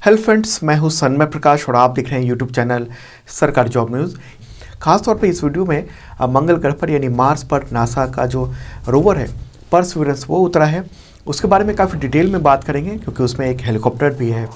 Hello friends, मैं हूं सन्मय प्रकाश और आप देख रहे हैं यूट्यूब चैनल सरकारी जॉब न्यूज़। खासतौर पे इस वीडियो में मंगल ग्रह पर यानी मार्स पर नासा का जो रोवर है परसिवरेंस वो उतरा है, उसके बारे में काफ़ी डिटेल में बात करेंगे क्योंकि उसमें एक हेलीकॉप्टर भी है,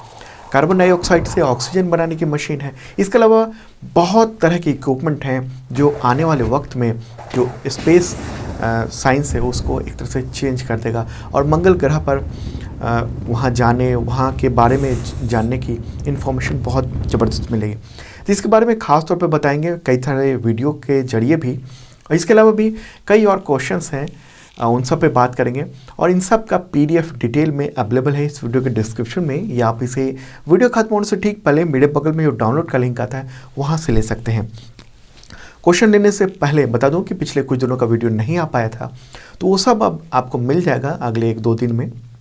कार्बन डाइऑक्साइड से ऑक्सीजन बनाने की मशीन है। इसके अलावा बहुत तरह के इक्विपमेंट हैं जो आने वाले वक्त में जो स्पेस साइंस है उसको एक तरह से चेंज कर देगा और मंगल ग्रह पर वहाँ जाने, वहाँ के बारे में जानने की इन्फॉर्मेशन बहुत ज़बरदस्त मिलेगी। तो इसके बारे में ख़ास तौर पे बताएंगे कई सारे वीडियो के जरिए भी, और इसके अलावा भी कई और क्वेश्चंस हैं, उन सब पे बात करेंगे। और इन सब का PDF डिटेल में अवेलेबल है इस वीडियो के डिस्क्रिप्शन में, या आप इसे वीडियो खत्म होने से ठीक पहले मेरे बगल में जो डाउनलोड का लिंक आता है वहाँ से ले सकते हैं। क्वेश्चन लेने से पहले बता दूं कि पिछले कुछ दिनों का वीडियो नहीं आ पाया था, तो वो सब अब आपको मिल जाएगा अगले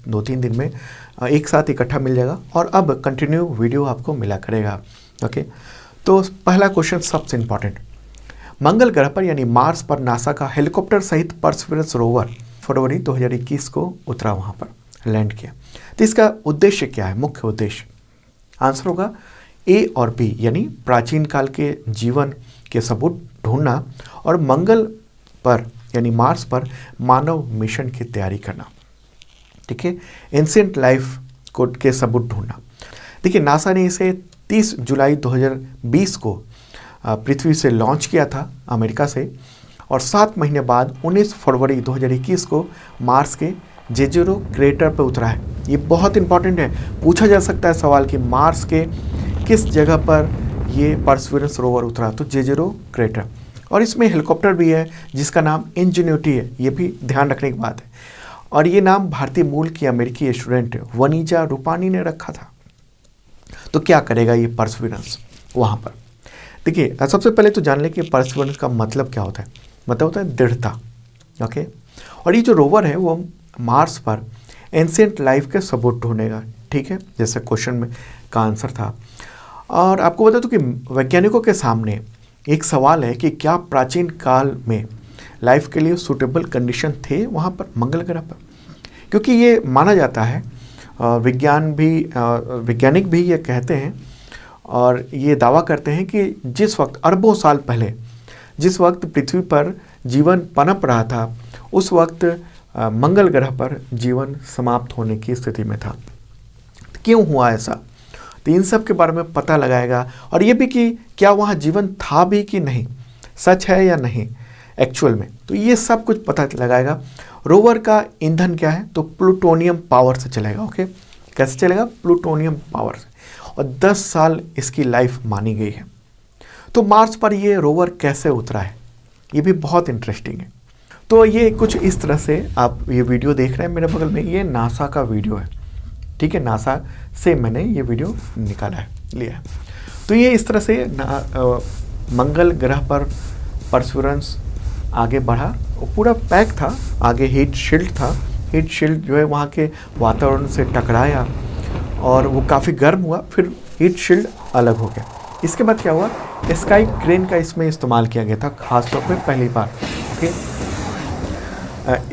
2-3 दिन में एक साथ इकट्ठा मिल जाएगा और अब कंटिन्यू वीडियो आपको मिला करेगा। ओके, तो पहला क्वेश्चन सबसे इम्पॉर्टेंट, मंगल ग्रह पर यानी मार्स पर नासा का हेलीकॉप्टर सहित परसिवरेंस रोवर फरवरी 2021 को उतरा, वहाँ पर लैंड किया। तो इसका उद्देश्य क्या है, मुख्य उद्देश्य? आंसर होगा A और B, यानी प्राचीन काल के जीवन के सबूत ढूंढना और मंगल पर यानी मार्स पर मानव मिशन की तैयारी करना। ठीक है, एंशिएंट लाइफ कोड के सबूत ढूंढना। देखिए, नासा ने इसे 30 जुलाई 2020 को पृथ्वी से लॉन्च किया था अमेरिका से, और 7 महीने बाद 19 फरवरी 2021 को मार्स के जेजुरो क्रेटर पर उतरा है। ये बहुत इंपॉर्टेंट है, पूछा जा सकता है सवाल कि मार्स के किस जगह पर ये परसिवरेंस रोवर उतरा, तो जेजुरो क्रेटर। और इसमें हेलीकॉप्टर भी है जिसका नाम इंजेन्यूटी है, ये भी ध्यान रखने की बात है। और ये नाम भारतीय मूल की अमेरिकी स्टूडेंट वनीजा रूपानी ने रखा था। तो क्या करेगा ये परसिवरेंस वहाँ पर? देखिए, सबसे पहले तो जान लें कि परसिवरेंस का मतलब क्या होता है। मतलब होता है दृढ़ता। ओके, और ये जो रोवर है वो मार्स पर एंशिएंट लाइफ के सबूत ढूंढेगा। ठीक है, जैसे क्वेश्चन में का आंसर था। और आपको बता दूं कि वैज्ञानिकों के सामने एक सवाल है कि क्या प्राचीन काल में लाइफ के लिए सूटेबल कंडीशन थे वहाँ पर मंगल ग्रह पर, क्योंकि ये माना जाता है, वैज्ञानिक भी ये कहते हैं और ये दावा करते हैं कि जिस वक्त अरबों साल पहले जिस वक्त पृथ्वी पर जीवन पनप रहा था, उस वक्त मंगल ग्रह पर जीवन समाप्त होने की स्थिति में था। क्यों हुआ ऐसा, तो इन सब के बारे में पता लगाएगा, और ये भी कि क्या वहाँ जीवन था भी कि नहीं, सच है या नहीं एक्चुअल में, तो ये सब कुछ पता लगाएगा। रोवर का ईंधन क्या है, तो प्लूटोनियम पावर से चलेगा। ओके, कैसे चलेगा? प्लूटोनियम पावर से, और 10 साल इसकी लाइफ मानी गई है। तो मार्स पर ये रोवर कैसे उतरा है, ये भी बहुत इंटरेस्टिंग है। तो ये कुछ इस तरह से आप ये वीडियो देख रहे हैं मेरे बगल में, ये नासा का वीडियो है। ठीक है, नासा से मैंने ये वीडियो निकाला है, लिया है। तो ये इस तरह से मंगल ग्रह पर परसिवरेंस आगे बढ़ा, वो पूरा पैक था, आगे हीट शील्ड था। हीट शील्ड जो है वहाँ के वातावरण से टकराया और वो काफ़ी गर्म हुआ, फिर हीट शील्ड अलग हो गया। इसके बाद क्या हुआ, स्काई क्रेन का इसमें इस्तेमाल किया गया था खासतौर पे पहली बार। ओके,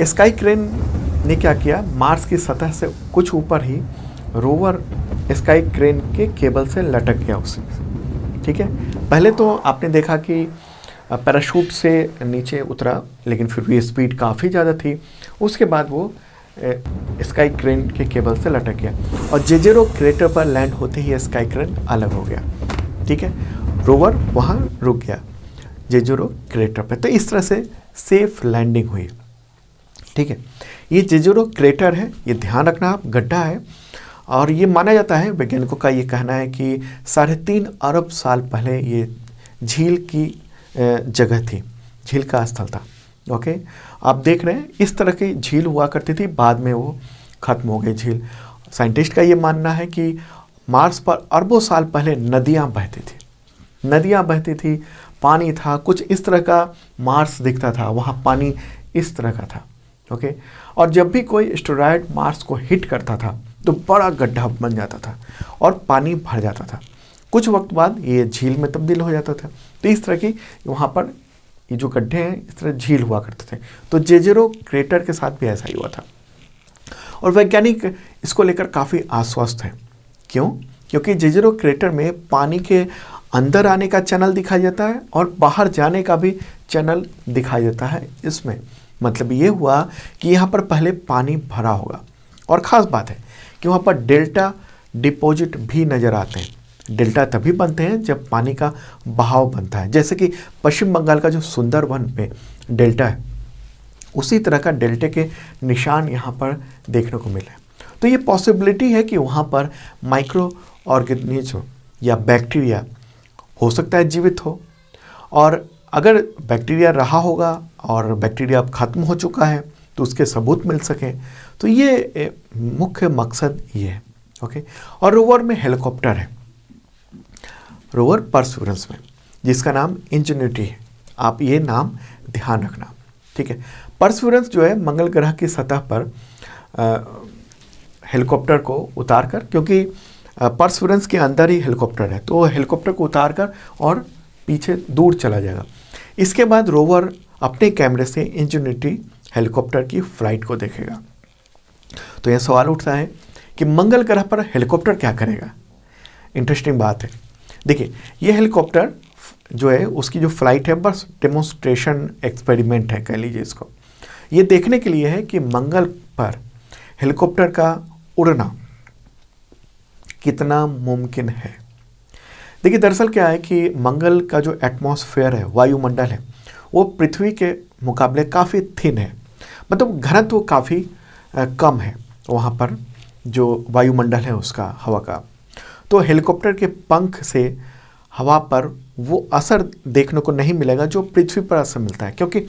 स्काई क्रेन ने क्या किया, मार्स की सतह से कुछ ऊपर ही रोवर स्काई क्रेन के केबल से लटक गया उसमें। ठीक है, पहले तो आपने देखा कि पैराशूट से नीचे उतरा, लेकिन फिर भी स्पीड काफ़ी ज़्यादा थी। उसके बाद वो स्काई क्रेन के केबल से लटक गया और जेजुरो क्रेटर पर लैंड होते ही स्काई क्रेन अलग हो गया। ठीक है, रोवर वहाँ रुक गया जेजुरो क्रेटर पर। तो इस तरह से सेफ लैंडिंग हुई। ठीक है, ये जेजुरो क्रेटर है, ये ध्यान रखना आप, गड्ढा है, और ये माना जाता है, वैज्ञानिकों का ये कहना है कि 3.5 अरब साल पहले ये झील की जगह थी, झील का स्थल था। ओके, आप देख रहे हैं इस तरह की झील हुआ करती थी, बाद में वो ख़त्म हो गई झील। साइंटिस्ट का ये मानना है कि मार्स पर अरबों साल पहले नदियाँ बहती थी, पानी था, कुछ इस तरह का मार्स दिखता था, वहाँ पानी इस तरह का था। ओके, और जब भी कोई एस्टेरॉयड मार्स को हिट करता था तो बड़ा गड्ढा बन जाता था और पानी भर जाता था। कुछ वक्त बाद ये झील में तब्दील हो जाता था। तो इस तरह की वहाँ पर ये जो गड्ढे हैं इस तरह झील हुआ करते थे। तो जेजुरो क्रेटर के साथ भी ऐसा ही हुआ था। और वैज्ञानिक इसको लेकर काफ़ी आश्वस्त हैं। क्यों? क्योंकि जेजेरो क्रेटर में पानी के अंदर आने का चैनल दिखाई देता है और बाहर जाने का भी चैनल दिखाई देता है। इसमें मतलब ये हुआ कि यहाँ पर पहले पानी भरा होगा। और ख़ास बात है कि वहाँ पर डेल्टा डिपॉजिट भी नज़र आते हैं। डेल्टा तभी बनते हैं जब पानी का बहाव बनता है, जैसे कि पश्चिम बंगाल का जो सुंदरवन में डेल्टा है, उसी तरह का डेल्टा के निशान यहाँ पर देखने को मिले। तो ये पॉसिबिलिटी है कि वहाँ पर माइक्रो ऑर्गेनिज्म या बैक्टीरिया हो सकता है जीवित हो, और अगर बैक्टीरिया रहा होगा और बैक्टीरिया अब ख़त्म हो चुका है तो उसके सबूत मिल सकें। तो ये मुख्य मकसद ये है। ओके। और रोवर में हेलीकॉप्टर है, रोवर परसिवरेंस में, जिसका नाम इंजेन्यूटी है। आप ये नाम ध्यान रखना, ठीक है। परसिवरेंस जो है मंगल ग्रह की सतह पर हेलीकॉप्टर को उतार कर, क्योंकि परसिवरेंस के अंदर ही हेलीकॉप्टर है, तो वो हेलीकॉप्टर को उतार कर और पीछे दूर चला जाएगा। इसके बाद रोवर अपने कैमरे से इंजेन्यूटी हेलीकॉप्टर की फ्लाइट को देखेगा। तो यह सवाल उठता है कि मंगल ग्रह पर हेलीकॉप्टर क्या करेगा। इंटरेस्टिंग बात है। देखिए, ये हेलीकॉप्टर जो है उसकी जो फ्लाइट है बस डेमोन्स्ट्रेशन एक्सपेरिमेंट है, कह लीजिए इसको। ये देखने के लिए है कि मंगल पर हेलीकॉप्टर का उड़ना कितना मुमकिन है। देखिए, दरअसल क्या है कि मंगल का जो एटमॉस्फेयर है, वायुमंडल है, वो पृथ्वी के मुकाबले काफ़ी थिन है, मतलब घनत्व काफ़ी कम है वहाँ पर जो वायुमंडल है उसका, हवा का। तो हेलीकॉप्टर के पंख से हवा पर वो असर देखने को नहीं मिलेगा जो पृथ्वी पर असर मिलता है, क्योंकि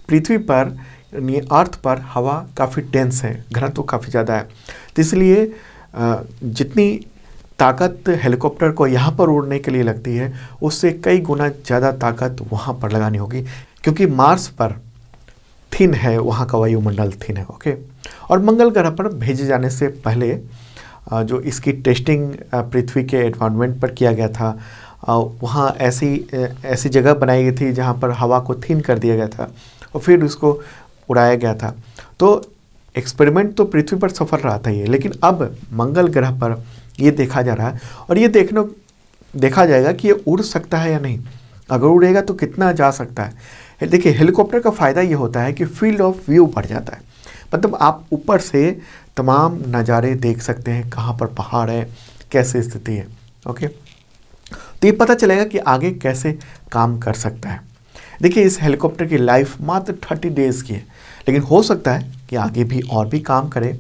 पृथ्वी पर यानी अर्थ पर हवा काफ़ी डेंस है, घनत्व काफ़ी ज़्यादा है। तो इसलिए जितनी ताकत हेलीकॉप्टर को यहाँ पर उड़ने के लिए लगती है, उससे कई गुना ज़्यादा ताकत वहाँ पर लगानी होगी, क्योंकि मार्स पर थिन है, वहाँ का वायुमंडल थिन है। ओके। और मंगल ग्रह पर भेजे जाने से पहले जो इसकी टेस्टिंग पृथ्वी के एनवायरनमेंट पर किया गया था, वहाँ ऐसी जगह बनाई गई थी जहाँ पर हवा को थिन कर दिया गया था और फिर उसको उड़ाया गया था। तो एक्सपेरिमेंट तो पृथ्वी पर सफल रहा था ये, लेकिन अब मंगल ग्रह पर ये देखा जा रहा है और ये देखा जाएगा कि ये उड़ सकता है या नहीं। अगर उड़ेगा तो कितना जा सकता है। देखिए, हेलीकॉप्टर का फ़ायदा ये होता है कि फील्ड ऑफ व्यू बढ़ जाता है, मतलब आप ऊपर से तमाम नज़ारे देख सकते हैं, कहाँ पर पहाड़ है, कैसे स्थिति है। ओके। तो ये पता चलेगा कि आगे कैसे काम कर सकता है। देखिए, इस हेलीकॉप्टर की लाइफ मात्र 30 डेज़ की है, लेकिन हो सकता है कि आगे भी और भी काम करे।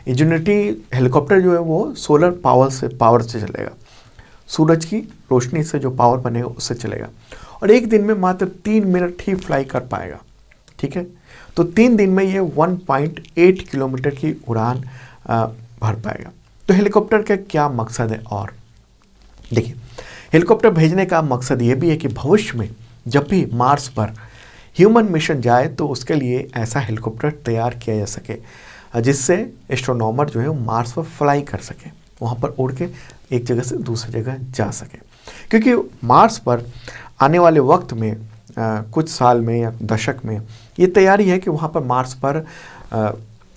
इंजेन्यूटी हेलीकॉप्टर जो है वो सोलर पावर से चलेगा, सूरज की रोशनी से जो पावर बनेगा उससे चलेगा, और एक दिन में मात्र 3 मिनट ही फ्लाई कर पाएगा, ठीक है। तो 3 दिन में ये 1.8 किलोमीटर की उड़ान भर पाएगा। तो हेलीकॉप्टर का क्या मकसद है? और देखिए, हेलीकॉप्टर भेजने का मकसद ये भी है कि भविष्य में जब भी मार्स पर ह्यूमन मिशन जाए तो उसके लिए ऐसा हेलीकॉप्टर तैयार किया जा सके जिससे एस्ट्रोनॉमर जो है वो मार्स पर फ्लाई कर सके, वहाँ पर उड़ के एक जगह से दूसरी जगह जा सके। क्योंकि मार्स पर आने वाले वक्त में कुछ साल में या दशक में ये तैयारी है कि वहाँ पर मार्स पर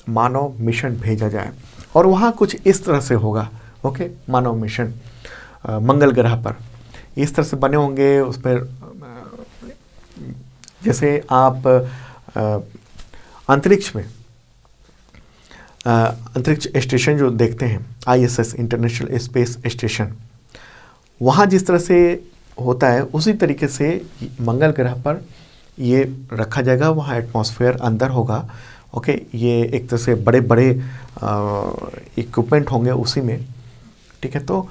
मानव मिशन भेजा जाए, और वहाँ कुछ इस तरह से होगा। ओके। मानव मिशन मंगल ग्रह पर इस तरह से बने होंगे, उस पर जैसे आप अंतरिक्ष में अंतरिक्ष स्टेशन जो देखते हैं, ISS इंटरनेशनल स्पेस स्टेशन, वहाँ जिस तरह से होता है उसी तरीके से मंगल ग्रह पर ये रखा जाएगा। वहाँ एटमॉस्फेयर अंदर होगा। ओके। ये एक तरह से बड़े बड़े इक्विपमेंट होंगे उसी में, ठीक है। तो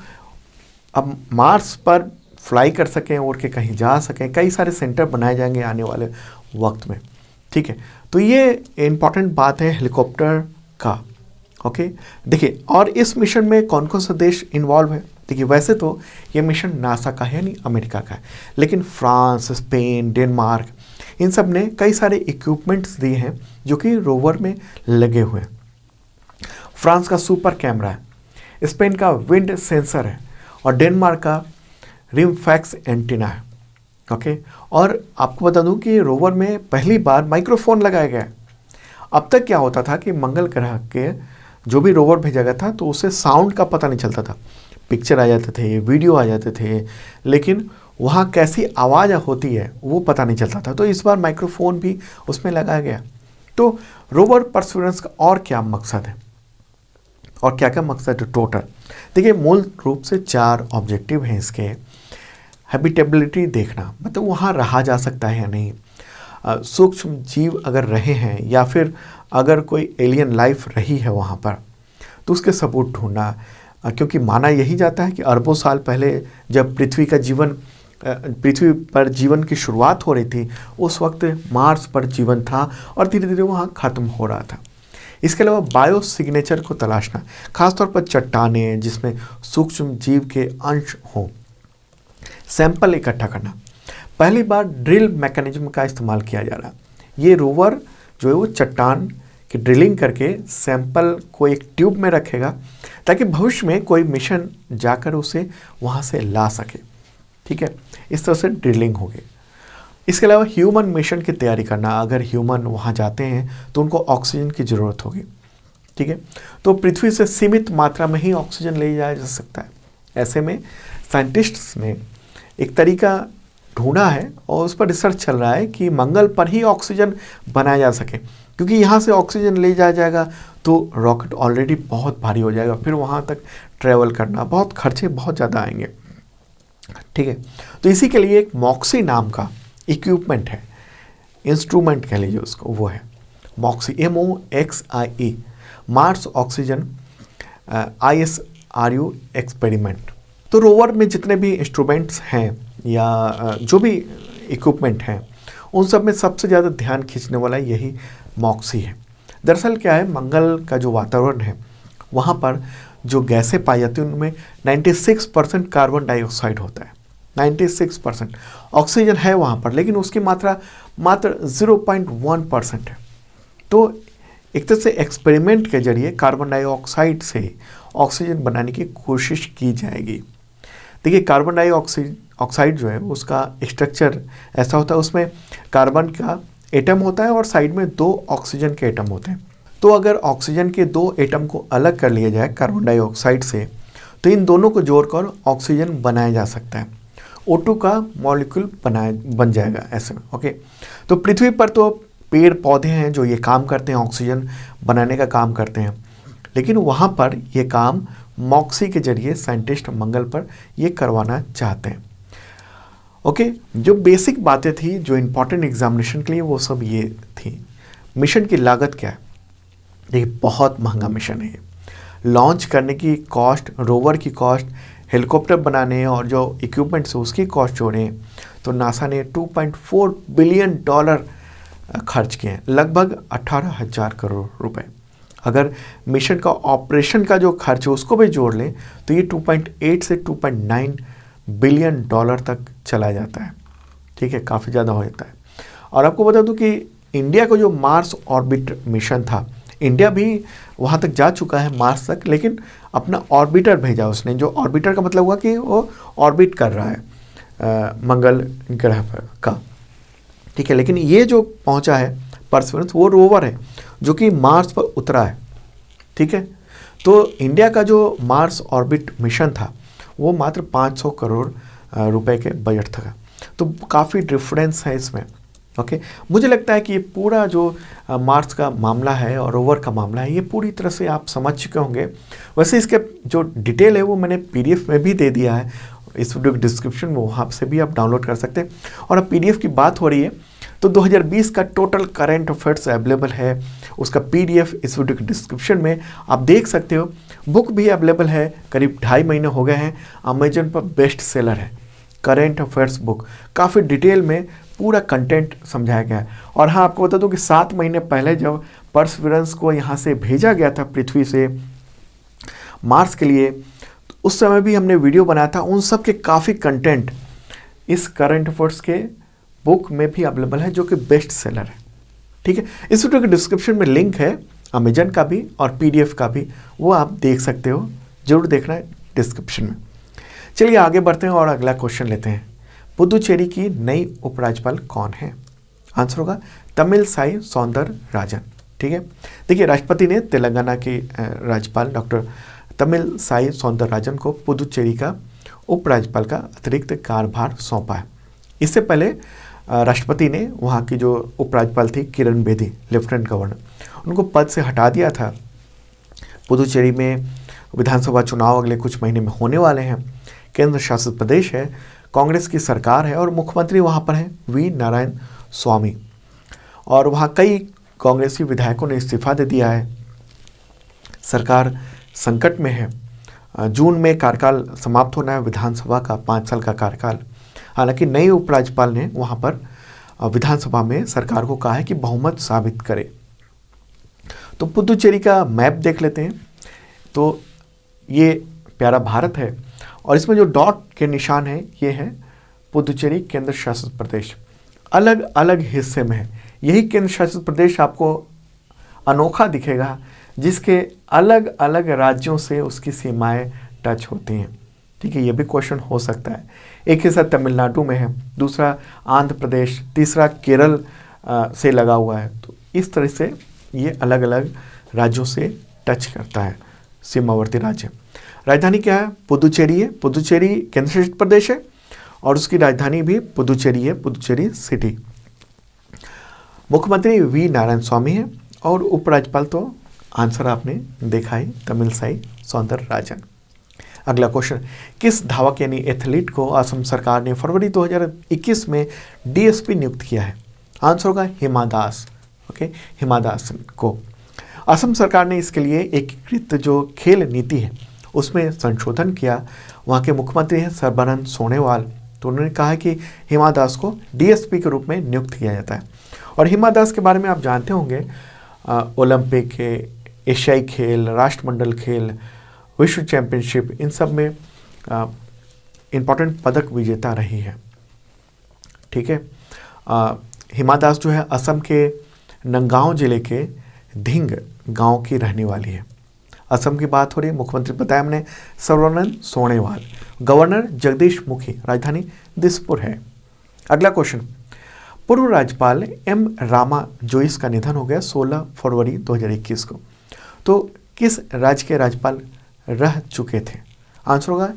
अब मार्स पर फ्लाई कर सकें, उड़ के कहीं जा सकें, कई सारे सेंटर बनाए जाएंगे आने वाले वक्त में, ठीक है। तो ये इम्पॉर्टेंट बात है हेलीकॉप्टर का। ओके। देखिए, और इस मिशन में कौन कौन सा देश इन्वॉल्व है? देखिए, वैसे तो ये मिशन नासा का है, यानी अमेरिका का है, लेकिन फ्रांस, स्पेन, डेनमार्क, इन सब ने कई सारे इक्विपमेंट्स दिए हैं जो कि रोवर में लगे हुए हैं। फ्रांस का सुपर कैमरा है, स्पेन का विंड सेंसर है, और डेनमार्क का रिमफैक्स एंटीना है। ओके। और आपको बता दूं कि रोवर में पहली बार माइक्रोफोन लगाया गया है। अब तक क्या होता था कि मंगल ग्रह के जो भी रोवर भेजा गया था तो उसे साउंड का पता नहीं चलता था। पिक्चर आ जाते थे, वीडियो आ जाते थे, लेकिन वहाँ कैसी आवाज़ होती है वो पता नहीं चलता था। तो इस बार माइक्रोफोन भी उसमें लगाया गया। तो रोवर परसिवरेंस का और क्या मकसद है और क्या क्या मकसद है टोटल? देखिए, मूल रूप से 4 ऑब्जेक्टिव हैं इसके। हैबिटेबिलिटी देखना, मतलब वहाँ रहा जा सकता है या नहीं, सूक्ष्म जीव अगर रहे हैं या फिर अगर कोई एलियन लाइफ रही है वहाँ पर तो उसके सबूत ढूंढना, क्योंकि माना यही जाता है कि अरबों साल पहले जब पृथ्वी पर जीवन की शुरुआत हो रही थी उस वक्त मार्स पर जीवन था और धीरे धीरे वहाँ ख़त्म हो रहा था। इसके अलावा बायो सिग्नेचर को तलाशना, खासतौर पर चट्टानें जिसमें सूक्ष्म जीव के अंश हों। सैंपल इकट्ठा करना, पहली बार ड्रिल मैकेनिज्म का इस्तेमाल किया जा रहा है। ये रोवर जो है वो चट्टान की ड्रिलिंग करके सैंपल को एक ट्यूब में रखेगा ताकि भविष्य में कोई मिशन जाकर उसे वहाँ से ला सके। ठीक है, इस तरह से ड्रिलिंग होगी। इसके अलावा ह्यूमन मिशन की तैयारी करना, अगर ह्यूमन वहाँ जाते हैं तो उनको ऑक्सीजन की ज़रूरत होगी। ठीक है, तो पृथ्वी से सीमित मात्रा में ही ऑक्सीजन ले जाया जा सकता है। ऐसे में साइंटिस्ट्स ने एक तरीका ढूंढा है और उस पर रिसर्च चल रहा है कि मंगल पर ही ऑक्सीजन बनाया जा सके, क्योंकि यहाँ से ऑक्सीजन ले जाया जाएगा तो रॉकेट ऑलरेडी बहुत भारी हो जाएगा, फिर वहाँ तक ट्रैवल करना, बहुत खर्चे बहुत ज़्यादा आएंगे। ठीक है, तो इसी के लिए एक मॉक्सी नाम का इक्विपमेंट है, इंस्ट्रूमेंट कह लीजिए उसको, वो है Moxie, MOXIE, Mars oxygen ISRU experiment. तो रोवर में जितने भी इंस्ट्रूमेंट्स हैं या जो भी इक्विपमेंट हैं उन सब में सबसे ज़्यादा ध्यान खींचने वाला यही मॉक्सी है। दरअसल क्या है, मंगल का जो वातावरण है वहाँ पर जो गैसें पाई जाती हैं उनमें 96% कार्बन डाइऑक्साइड होता है। 96% ऑक्सीजन है वहाँ पर, लेकिन उसकी मात्रा मात्र 0.1% है। तो एक तरह से एक्सपेरिमेंट के जरिए कार्बन डाइऑक्साइड से ऑक्सीजन बनाने की कोशिश की जाएगी। देखिए, कार्बन डाइऑक्साइड जो है उसका स्ट्रक्चर ऐसा होता है, उसमें कार्बन का एटम होता है और साइड में 2 ऑक्सीजन के एटम होते हैं। तो अगर ऑक्सीजन के 2 एटम को अलग कर लिया जाए कार्बन डाइऑक्साइड से तो इन दोनों को जोड़कर ऑक्सीजन बनाया जा सकता है। O2 का मॉलिक्यूल बन जाएगा ऐसे में। ओके, तो पृथ्वी पर तो पेड़ पौधे हैं जो ये काम करते हैं, ऑक्सीजन बनाने का काम करते हैं, लेकिन वहाँ पर ये काम मॉक्सी के जरिए साइंटिस्ट मंगल पर ये करवाना चाहते हैं। ओके, जो बेसिक बातें थी जो इम्पोर्टेंट एग्जामिनेशन के लिए वो सब ये थी। मिशन की लागत क्या है? देखिए, बहुत महंगा मिशन है ये। लॉन्च करने की कॉस्ट, रोवर की कॉस्ट, हेलीकॉप्टर बनाने और जो इक्विपमेंट्स है उसकी कॉस्ट जोड़ें तो नासा ने $2.4 बिलियन खर्च किए हैं, लगभग 18,000 करोड़ रुपए। अगर मिशन का ऑपरेशन का जो खर्च है उसको भी जोड़ लें तो ये 2.8 से 2.9 बिलियन डॉलर तक चला जाता है। ठीक है, काफ़ी ज़्यादा हो जाता है। और आपको बता दूं कि इंडिया का जो मार्स ऑर्बिट मिशन था, इंडिया भी वहाँ तक जा चुका है मार्स तक, लेकिन अपना ऑर्बिटर भेजा उसने। जो ऑर्बिटर का मतलब हुआ कि वो ऑर्बिट कर रहा है मंगल ग्रह पर का। ठीक है, लेकिन ये जो पहुँचा है परसिवरेंस वो रोवर है जो कि मार्स पर उतरा है। ठीक है, तो इंडिया का जो मार्स ऑर्बिट मिशन था वो मात्र 500 करोड़ रुपए के बजट था। तो काफ़ी डिफरेंस है इसमें। ओके, मुझे लगता है कि ये पूरा जो मार्स का मामला है और रोवर का मामला है ये पूरी तरह से आप समझ चुके होंगे। वैसे इसके जो डिटेल है वो मैंने PDF में भी दे दिया है, इस वीडियो के डिस्क्रिप्शन में, वहाँ से भी आप डाउनलोड कर सकते हैं। और अब PDF की बात हो रही है तो 2020 का टोटल करंट अफेयर्स अवेलेबल है, उसका PDF इस वीडियो के डिस्क्रिप्शन में आप देख सकते हो। बुक भी अवेलेबल है, करीब 2.5 महीने हो गए हैं, अमेजन पर बेस्ट सेलर है करंट अफेयर्स बुक। काफ़ी डिटेल में पूरा कंटेंट समझाया गया है। और हाँ, आपको बता दूं कि 7 महीने पहले जब परसिवरेंस को यहाँ से भेजा गया था पृथ्वी से मार्स के लिए, तो उस समय भी हमने वीडियो बनाया था। उन सब के काफ़ी कंटेंट इस करंट अफेयर्स के बुक में भी अवेलेबल है जो कि बेस्ट सेलर है। ठीक है, इस वीडियो के डिस्क्रिप्शन में लिंक है अमेजन का भी और PDF का भी, वो आप देख सकते हो, जरूर देखना है डिस्क्रिप्शन में। चलिए आगे बढ़ते हैं और अगला क्वेश्चन लेते हैं। पुदुचेरी की नई उपराज्यपाल कौन है? आंसर होगा तमिल साई सौंदर राजन। ठीक है। देखिए, राष्ट्रपति ने तेलंगाना के राज्यपाल डॉक्टर तमिलसाई सौंदरराजन को पुदुचेरी का उपराज्यपाल का अतिरिक्त कार्यभार सौंपा है। इससे पहले राष्ट्रपति ने वहाँ की जो उपराज्यपाल थी किरण बेदी, लेफ्टिनेंट गवर्नर, उनको पद से हटा दिया था। पुदुचेरी में विधानसभा चुनाव अगले कुछ महीने में होने वाले हैं। केंद्र शासित प्रदेश है, कांग्रेस की सरकार है और मुख्यमंत्री वहाँ पर हैं वी नारायण स्वामी, और वहाँ कई कांग्रेसी विधायकों ने इस्तीफा दे दिया है। सरकार संकट में है। जून में कार्यकाल समाप्त होना है विधानसभा का 5 साल का कार्यकाल। हालांकि नए उपराज्यपाल ने वहाँ पर विधानसभा में सरकार को कहा है कि बहुमत साबित करे। तो पुदुचेरी का मैप देख लेते हैं। तो ये प्यारा भारत है और इसमें जो डॉट के निशान है ये है पुदुचेरी केंद्र शासित प्रदेश। अलग अलग हिस्से में है। यही केंद्र शासित प्रदेश आपको अनोखा दिखेगा जिसके अलग अलग राज्यों से उसकी सीमाएं टच होती हैं। ठीक है, ये भी क्वेश्चन हो सकता है। एक हिस्सा तमिलनाडु में है, दूसरा आंध्र प्रदेश, तीसरा केरल से लगा हुआ है। तो इस तरह से ये अलग अलग राज्यों से टच करता है, सीमावर्ती राज्य। राजधानी क्या है? पुदुचेरी है। पुदुचेरी केंद्र शासित प्रदेश है और उसकी राजधानी भी पुदुचेरी है, पुदुचेरी सिटी। मुख्यमंत्री वी नारायण स्वामी है और उपराज्यपाल तो आंसर आपने देखा ही, तमिलसाई सौंदरराजन। अगला क्वेश्चन, किस धावक यानी एथलीट को असम सरकार ने फरवरी 2021 में डीएसपी नियुक्त किया है? आंसर होगा हिमा दास। ओके, हिमा दास को असम सरकार ने इसके लिए एकीकृत जो खेल नीति है उसमें संशोधन किया। वहाँ के मुख्यमंत्री हैं सर्बानंद सोनोवाल, तो उन्होंने कहा कि हिमा दास को डीएसपी के रूप में नियुक्त किया जाता है। और हिमा दास के बारे में आप जानते होंगे, ओलंपिक, एशियाई खेल, राष्ट्रमंडल खेल, विश्व चैंपियनशिप, इन सब में इम्पॉर्टेंट पदक विजेता रही है। ठीक है, हिमा दास जो है असम के नंगांव जिले के धिंग गांव की रहने वाली है। असम की बात हो रही है, मुख्यमंत्री बताया हमने सर्बानंद सोनोवाल, गवर्नर जगदीश मुखी, राजधानी दिसपुर है। अगला क्वेश्चन, पूर्व राज्यपाल एम रामा जोइस का निधन हो गया 16 फरवरी 2021 को। तो किस राज्य के राज्यपाल रह चुके थे? आंसर होगा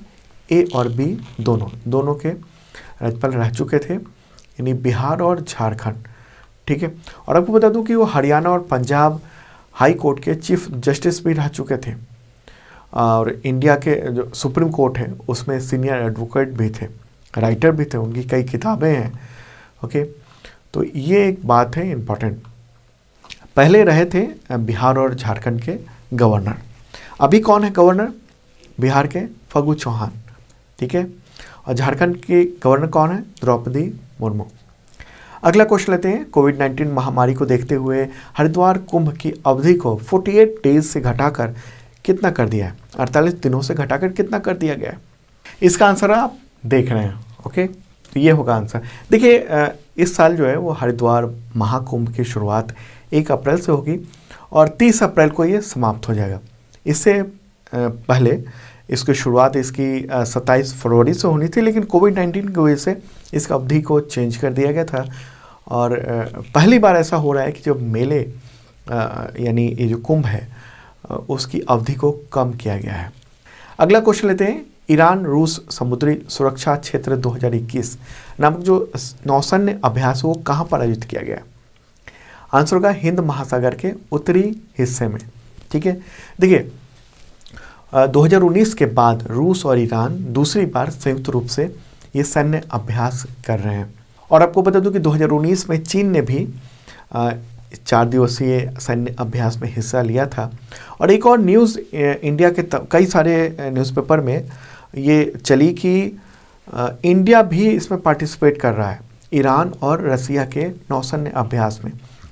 ए और बी दोनों के राज्यपाल रह चुके थे, यानी बिहार और झारखंड। ठीक है, और आपको बता दूं कि वो हरियाणा और पंजाब हाई कोर्ट के चीफ जस्टिस भी रह चुके थे और इंडिया के जो सुप्रीम कोर्ट है उसमें सीनियर एडवोकेट भी थे, राइटर भी थे, उनकी कई किताबें हैं। ओके, तो ये एक बात है इम्पॉर्टेंट। पहले रहे थे बिहार और झारखंड के गवर्नर। अभी कौन है गवर्नर? बिहार के फगू चौहान। ठीक है, और झारखंड के गवर्नर कौन है? द्रौपदी मुर्मू। अगला क्वेश्चन लेते हैं, कोविड-19 महामारी को देखते हुए हरिद्वार कुंभ की अवधि को 48 डेज से घटाकर कितना कर दिया है? 48 दिनों से घटाकर कितना कर दिया गया है? इसका आंसर आप देख रहे हैं। ओके, तो ये होगा आंसर। देखिए, इस साल जो है वो हरिद्वार महाकुंभ की शुरुआत 1 अप्रैल से होगी और 30 अप्रैल को ये समाप्त हो जाएगा। इससे पहले इसकी शुरुआत इसकी 27 फरवरी से होनी थी, लेकिन कोविड-19 की वजह से इस अवधि को चेंज कर दिया गया था। और पहली बार ऐसा हो रहा है कि जब मेले यानी ये जो कुंभ है उसकी अवधि को कम किया गया है। अगला क्वेश्चन लेते हैं, ईरान रूस समुद्री सुरक्षा क्षेत्र 2021 नामक जो नौसैन्य अभ्यास वो कहाँ पर आयोजित किया गया? आंसर होगा हिंद महासागर के उत्तरी हिस्से में। ठीक है, देखिए 2019 के बाद रूस और ईरान दूसरी बार संयुक्त रूप से ये सैन्य अभ्यास कर रहे हैं। और आपको बता दूं कि 2019 में चीन ने भी 4 दिवसीय सैन्य अभ्यास में हिस्सा लिया था। और एक और न्यूज़ इंडिया के कई सारे न्यूज़पेपर में ये चली कि इंडिया भी इसमें पार्टिसिपेट कर रहा है, ईरान और रसिया के नौसैन्य अभ्यास में।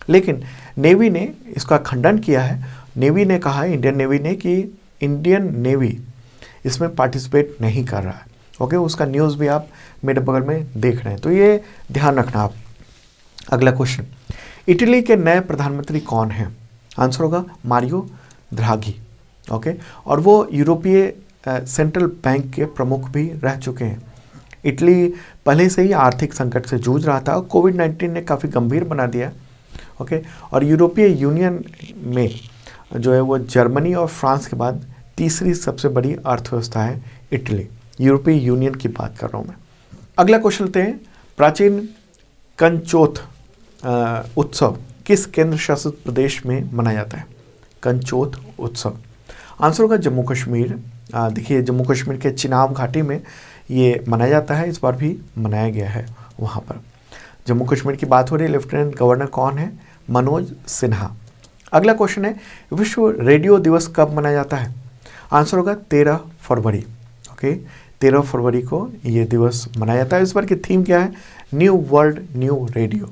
लेकिन नेवी ने इसका खंडन किया है। नेवी ने कहा है, इंडियन नेवी ने, कि इंडियन नेवी इसमें पार्टिसिपेट नहीं कर रहा है। ओके, उसका न्यूज़ भी आप मेरे बगल में देख रहे हैं, तो ये ध्यान रखना आप। अगला क्वेश्चन, इटली के नए प्रधानमंत्री कौन हैं? आंसर होगा मारियो द्राघी। ओके, और वो यूरोपीय सेंट्रल बैंक के प्रमुख भी रह चुके हैं। इटली पहले से ही आर्थिक संकट से जूझ रहा था, कोविड-19 ने काफ़ी गंभीर बना दिया ओके। और यूरोपीय यूनियन में जो है वो जर्मनी और फ्रांस के बाद तीसरी सबसे बड़ी अर्थव्यवस्था है इटली। यूरोपीय यूनियन की बात कर रहा हूँ मैं। अगला क्वेश्चन लेते हैं, प्राचीन कंचोथ उत्सव किस केंद्र शासित प्रदेश में मनाया जाता है? कंचोथ उत्सव आंसर होगा जम्मू कश्मीर। देखिए जम्मू कश्मीर के चिनाब घाटी में ये मनाया जाता है, इस बार भी मनाया गया है वहाँ पर। जम्मू कश्मीर की बात हो रही है, लेफ्टिनेंट गवर्नर कौन है? मनोज सिन्हा। अगला क्वेश्चन है, विश्व रेडियो दिवस कब मनाया जाता है? आंसर होगा 13 फरवरी। ओके, 13 फरवरी को ये दिवस मनाया जाता है। इस बार की थीम क्या है? New world new radio.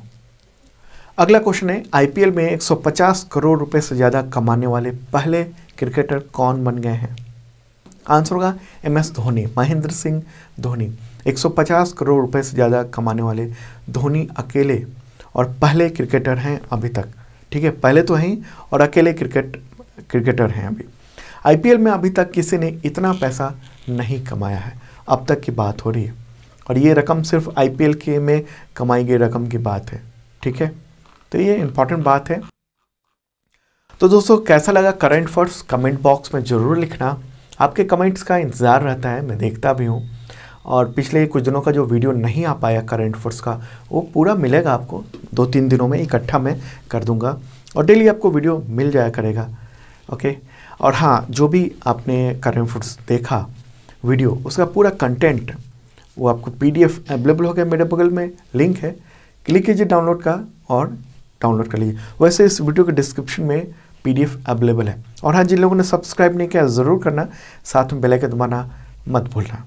अगला क्वेश्चन है, आईपीएल में 150 करोड़ रुपए से ज़्यादा कमाने वाले पहले क्रिकेटर कौन बन गए हैं? आंसर होगा MS धोनी, महेंद्र सिंह धोनी। 150 करोड़ रुपए से ज़्यादा कमाने वाले धोनी अकेले और पहले क्रिकेटर हैं अभी तक। ठीक है, पहले तो हैं और अकेले क्रिकेटर हैं अभी। आईपीएल में अभी तक किसी ने इतना पैसा नहीं कमाया है, अब तक की बात हो रही है। और ये रकम सिर्फ आईपीएल के में कमाई गई रकम की बात है। ठीक है, तो ये इंपॉर्टेंट बात है। तो दोस्तों कैसा लगा करंट अफेयर्स कमेंट बॉक्स में ज़रूर लिखना। आपके कमेंट्स का इंतज़ार रहता है, मैं देखता भी हूँ। और पिछले कुछ दिनों का जो वीडियो नहीं आ पाया करंट अफेयर्स का, वो पूरा मिलेगा आपको 2-3 दिनों में, इकट्ठा मैं कर दूंगा और डेली आपको वीडियो मिल जाया करेगा। ओके, और हाँ, जो भी आपने करंट अफेयर्स देखा वीडियो, उसका पूरा कंटेंट वो आपको PDF अवेलेबल हो गया, मेरे बगल में लिंक है, क्लिक कीजिए डाउनलोड का और डाउनलोड कर लीजिए। वैसे इस वीडियो के डिस्क्रिप्शन में PDF अवेलेबल है। और हाँ, जिन लोगों ने सब्सक्राइब नहीं किया ज़रूर करना, साथ में बेल आइकन दबाना मत भूलना।